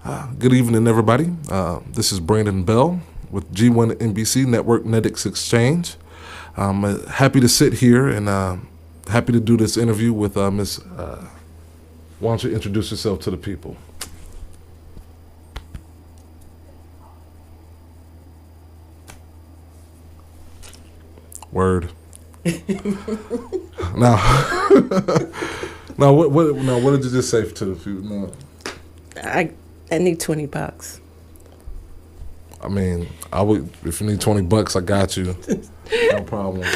Good evening, everybody. This is Brandon Bell with G1NBC NETEX Exchange. I'm happy to sit here and happy to do this interview with Miss. Why don't you introduce yourself to the people? Word. Now, what did you just say to the people? No. I need $20. I mean, I would. If you need $20, I got you. No problem.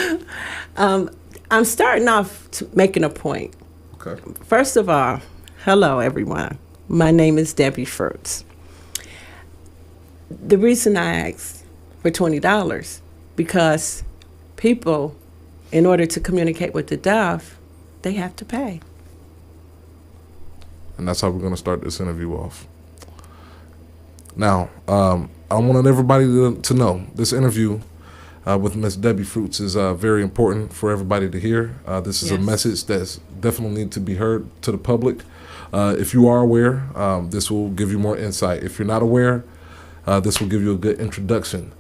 I'm starting off making a point. Okay. First of all, hello everyone. My name is Debbie Fruits. The reason I asked for $20 because people, in order to communicate with the deaf, they have to pay. And that's how we're going to start this interview off. Now, I want everybody to know this interview with Miss Debbie Fruits is very important for everybody to hear. This is a message that's definitely need to be heard to the public. If you are aware, this will give you more insight. If you're not aware, this will give you a good introduction.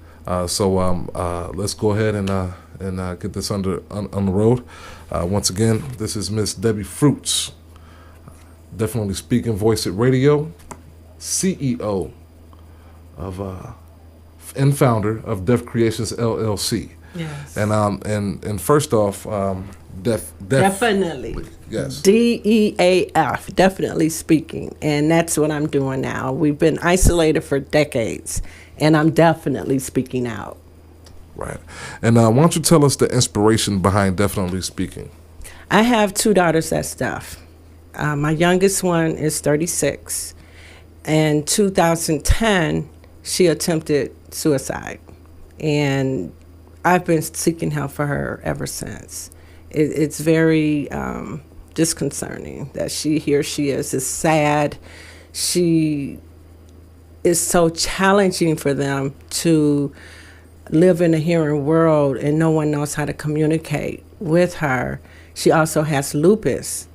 So let's go ahead and get this on the road. Once again, this is Miss Debbie Fruits, definitely speaking voice at radio, CEO of and founder of Deaf Creations LLC. Yes. And first off, definitely. Yes. DEAF, definitely speaking, and that's what I'm doing now. We've been isolated for decades, and I'm definitely speaking out. Right. And why don't you tell us the inspiration behind Definitely Speaking? I have two daughters that's deaf. My youngest one is 36. In 2010, she attempted suicide, and I've been seeking help for her ever since. It's very disconcerting that she is. It's sad. She is so challenging for them to live in a hearing world, and no one knows how to communicate with her. She also has lupus,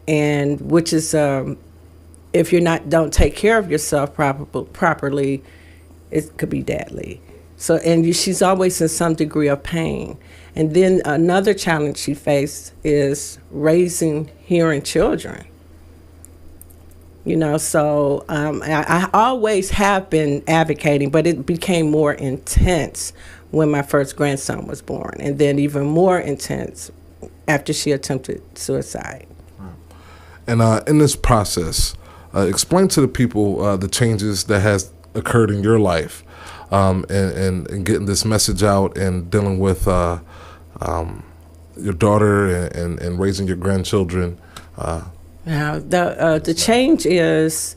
and which is if you don't take care of yourself properly, it could be deadly. So, and she's always in some degree of pain. And then another challenge she faced is raising hearing children. You know, so I always have been advocating, but it became more intense when my first grandson was born, and then even more intense after she attempted suicide. And in this process, explain to the people the changes that has occurred in your life, and getting this message out and dealing with your daughter and raising your grandchildren. Now, the change is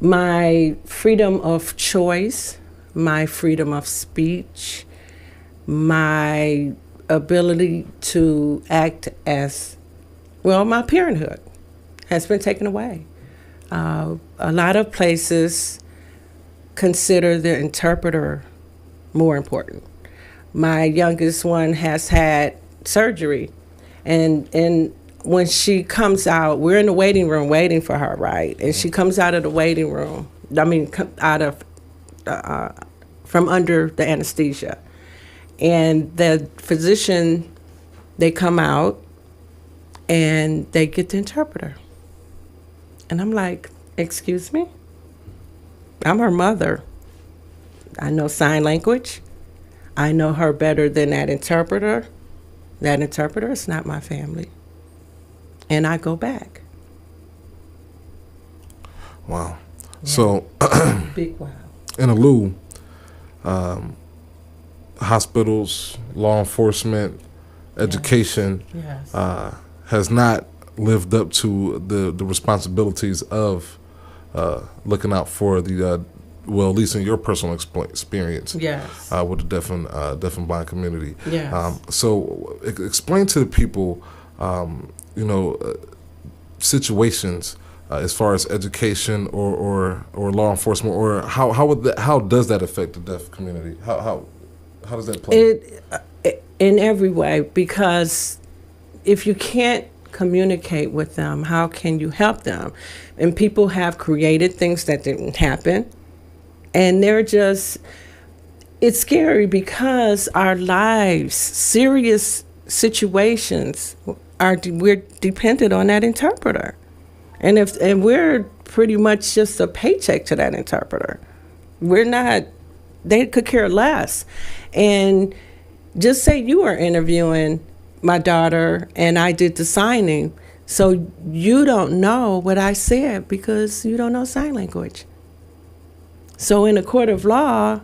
my freedom of choice, my freedom of speech, my ability to act as, well, my parenthood has been taken away. A lot of places consider the interpreter more important. My youngest one has had surgery, and when she comes out, we're in the waiting room waiting for her, right? And she comes out of the waiting room, from under the anesthesia. And the physician, they come out and they get the interpreter. And I'm like, excuse me? I'm her mother. I know sign language. I know her better than that interpreter. That interpreter is not my family. And I go back. Wow. Yeah. So, Big wow. in Alou, hospitals, law enforcement, education Yes. Has not lived up to the responsibilities of looking out for the, well, at least in your personal experience, Yes. with the deaf and blind community. Yes. So explain to the people, situations as far as education or law enforcement, or how does that affect the deaf community? How does that play? In every way, because if you can't communicate with them? How can you help them? And people have created things that didn't happen. And it's scary because our lives, serious situations, we're dependent on that interpreter. And we're pretty much just a paycheck to that interpreter. They could care less. And just say you were interviewing my daughter and I did the signing, so you don't know what I said because you don't know sign language. So in a court of law,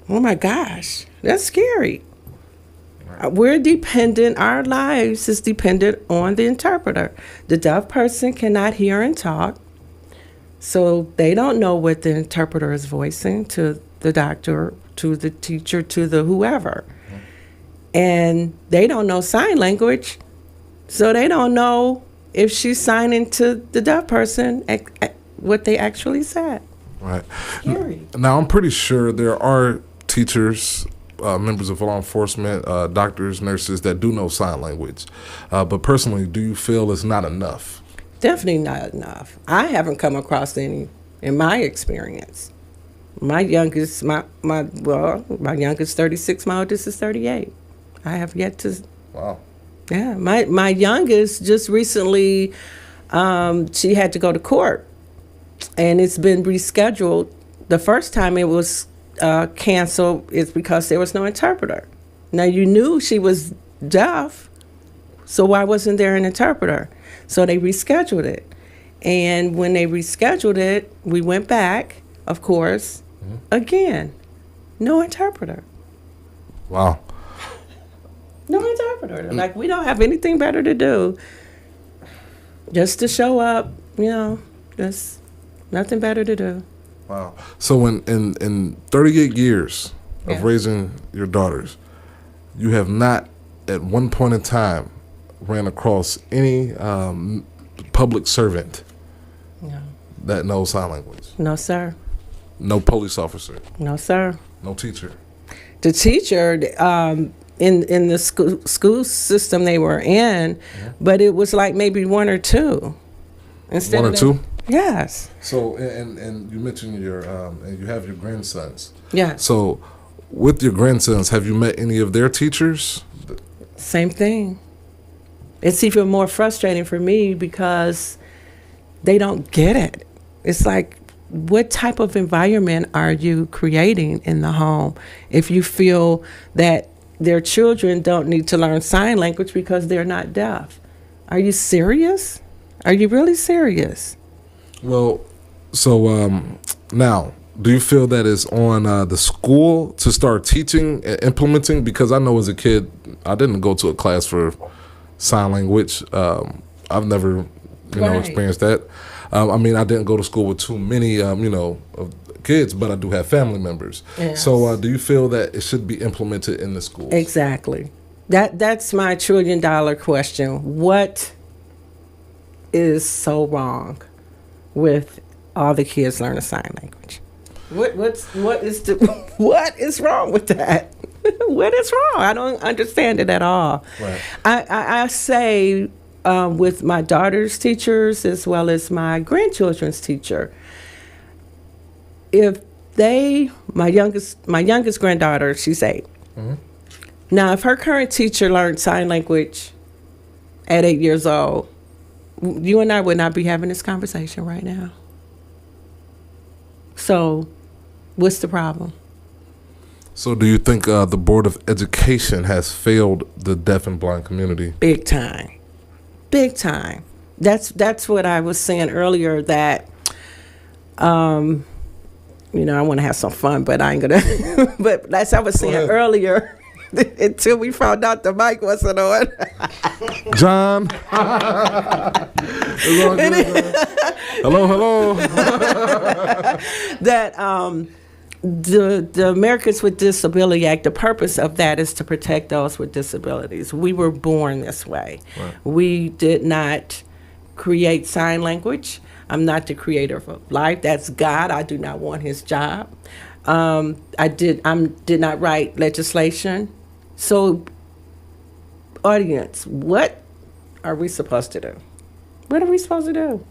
oh my gosh, that's scary. We're dependent, our lives is dependent on the interpreter. The deaf person cannot hear and talk, so they don't know what the interpreter is voicing to the doctor, to the teacher, to the whoever. And they don't know sign language, so they don't know if she's signing to the deaf person what they actually said. Right. Scary. Now, I'm pretty sure there are teachers, members of law enforcement, doctors, nurses that do know sign language. But personally, do you feel it's not enough? Definitely not enough. I haven't come across any in my experience. My youngest, my youngest 36, my oldest is 38. I have yet to. Wow. Yeah, my youngest just recently, she had to go to court, and it's been rescheduled. The first time it was canceled is because there was no interpreter. Now you knew she was deaf, so why wasn't there an interpreter? So they rescheduled it, and when they rescheduled it, we went back, of course, again, no interpreter. Wow. No interpreter. Like, we don't have anything better to do. Just to show up, just nothing better to do. Wow. So in 38 years of raising your daughters, you have not at one point in time ran across any public servant that knows sign language? No, sir. No police officer? No, sir. No teacher? The teacher, in the school system they were in, but it was like maybe one or two. One or two? Yes. So, and you mentioned and you have your grandsons. Yeah. So, with your grandsons, have you met any of their teachers? Same thing. It's even more frustrating for me because they don't get it. It's like, what type of environment are you creating in the home if you feel that their children don't need to learn sign language because they're not deaf? Are you serious? Are you really serious? Well, so now, do you feel that it's on the school to start teaching and implementing? Because I know as a kid, I didn't go to a class for sign language. I've never, experienced that. I mean, I didn't go to school with too many, of kids, but I do have family members. Yes. So do you feel that it should be implemented in the schools? Exactly. That's my $1 trillion question. What is so wrong with all the kids learning sign language? What is wrong with that? What is wrong? I don't understand it at all. Right. I say with my daughter's teachers as well as my grandchildren's teacher, if my youngest granddaughter, she's 8. Mm-hmm. Now, if her current teacher learned sign language at 8 years old, you and I would not be having this conversation right now. So, what's the problem? So do you think the Board of Education has failed the deaf and blind community? Big time. Big time. That's what I was saying earlier, that I want to have some fun, but I ain't gonna. But as I was saying earlier, until we found out the mic wasn't on. John. Hello. That the Americans with Disability Act, the purpose of that is to protect those with disabilities. We were born this way. Right. We did not create sign language. I'm not the creator of life. That's God. I do not want his job. I did not write legislation. So, audience, what are we supposed to do? What are we supposed to do?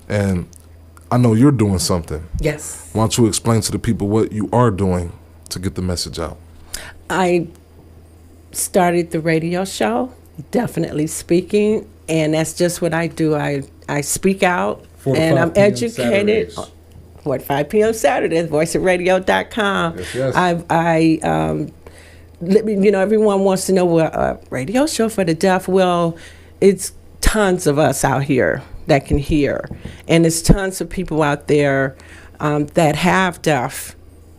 And I know you're doing something. Yes. Why don't you explain to the people what you are doing to get the message out? I started the radio show, Definitely Speaking, and that's just what I do. I speak out, and I'm educated. Saturdays. 5 p.m. Saturdays, voiceofradio.com. Yes. Everyone wants to know, well, a radio show for the deaf. Well, it's tons of us out here that can hear. And there's tons of people out there that have deaf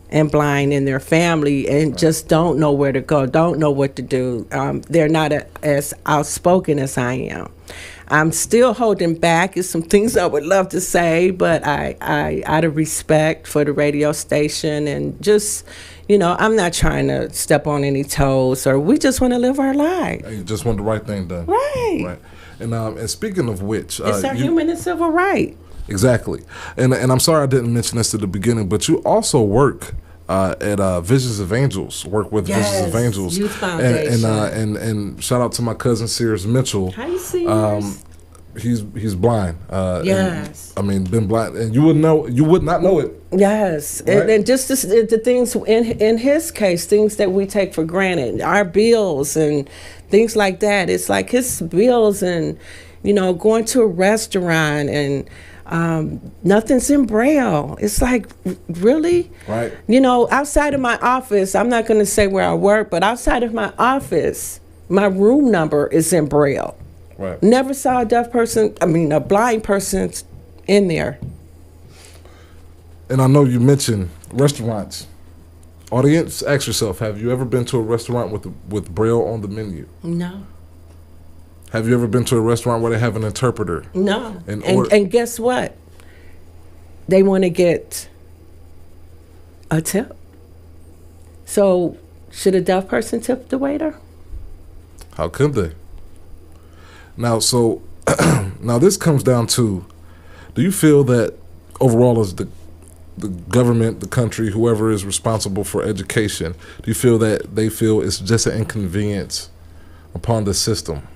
and blind in their family and just don't know where to go, don't know what to do. They're not as outspoken as I am. I'm still holding back. There's some things I would love to say, but I out of respect for the radio station and just, I'm not trying to step on any toes, or we just want to live our life. You just want the right thing done. Right. And speaking of which, it's our human and civil right. Exactly. And I'm sorry I didn't mention this at the beginning, but you also work at Visions of Angels, work with Visions of Angels. Youth Foundation. And shout out to my cousin Sears Mitchell. Hi, Sears. He's blind. Yes. Been blind, and you would not know it. Yes, right? and just the things in his case, things that we take for granted, our bills and things like that. It's like his bills and going to a restaurant and nothing's in Braille. It's like, really? Right. Outside of my office, I'm not going to say where I work, but outside of my office, my room number is in Braille. Right. Never saw a blind person in there. And I know you mentioned restaurants. Audience, ask yourself, have you ever been to a restaurant with Braille on the menu? No. Have you ever been to a restaurant where they have an interpreter? No. And guess what? They want to get a tip. So should a deaf person tip the waiter? How could they? Now, now this comes down to, do you feel that overall as the government, the country, whoever is responsible for education, do you feel that they feel it's just an inconvenience upon the system?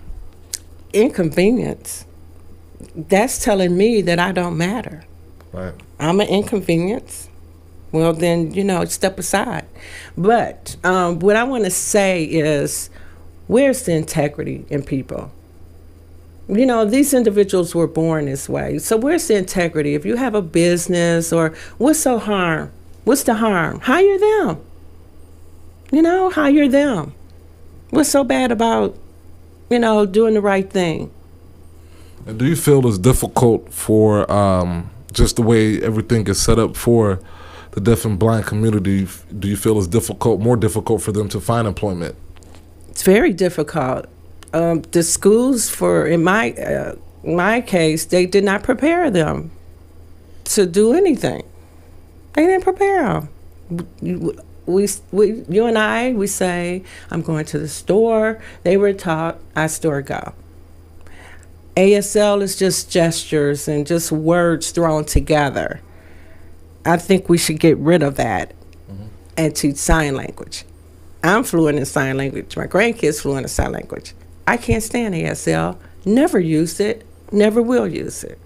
Inconvenience? That's telling me that I don't matter. Right. I'm an inconvenience. Well, then, step aside. But what I want to say is, where's the integrity in people? These individuals were born this way. So where's the integrity? If you have a business, or what's the harm? Hire them. Hire them. What's so bad about, doing the right thing? And do you feel it's difficult for just the way everything is set up for the deaf and blind community? Do you feel it's more difficult for them to find employment? It's very difficult. The schools, in my case, they did not prepare them to do anything. They didn't prepare them. You and I, we say, I'm going to the store. They were taught, I store go. ASL is just gestures and just words thrown together. I think we should get rid of that and teach sign language. I'm fluent in sign language. My grandkids fluent in sign language. I can't stand ASL. Never used it. Never will use it.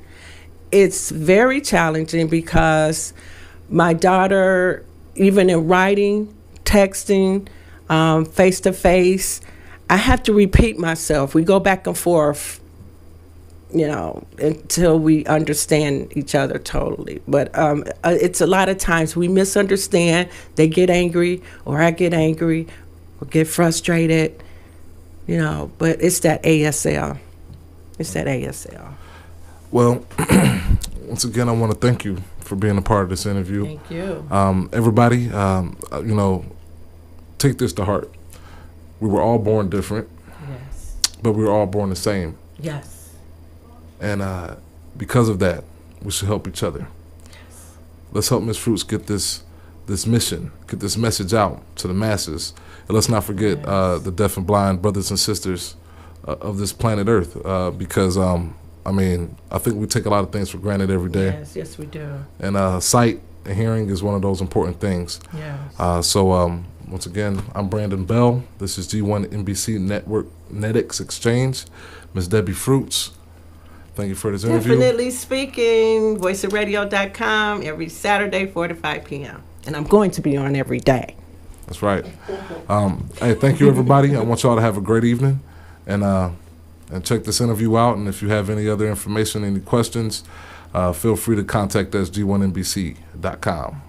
It's very challenging because my daughter, even in writing, texting, face-to-face, I have to repeat myself. We go back and forth, until we understand each other totally. But it's a lot of times we misunderstand. They get angry, or I get angry, or get frustrated. But it's that ASL. Well, once again, I want to thank you for being a part of this interview. Thank you. Everybody, take this to heart. We were all born different. Yes. But we were all born the same. Yes. And because of that, we should help each other. Yes. Let's help Ms. Fruits get this mission, get this message out to the masses. And let's not forget the deaf and blind brothers and sisters of this planet Earth, because, I think we take a lot of things for granted every day. Yes, we do. And sight and hearing is one of those important things. Yes. So Once again, I'm Brandon Bell. This is G1NBC Network NETEX Exchange. Ms. Debbie Fruits, thank you for this interview. Definitely speaking, voiceofradio.com every Saturday, 4 to 5 p.m. And I'm going to be on every day. That's right. Hey, thank you, everybody. I want y'all to have a great evening, and check this interview out. And if you have any other information, any questions, feel free to contact us, G1NBC.com.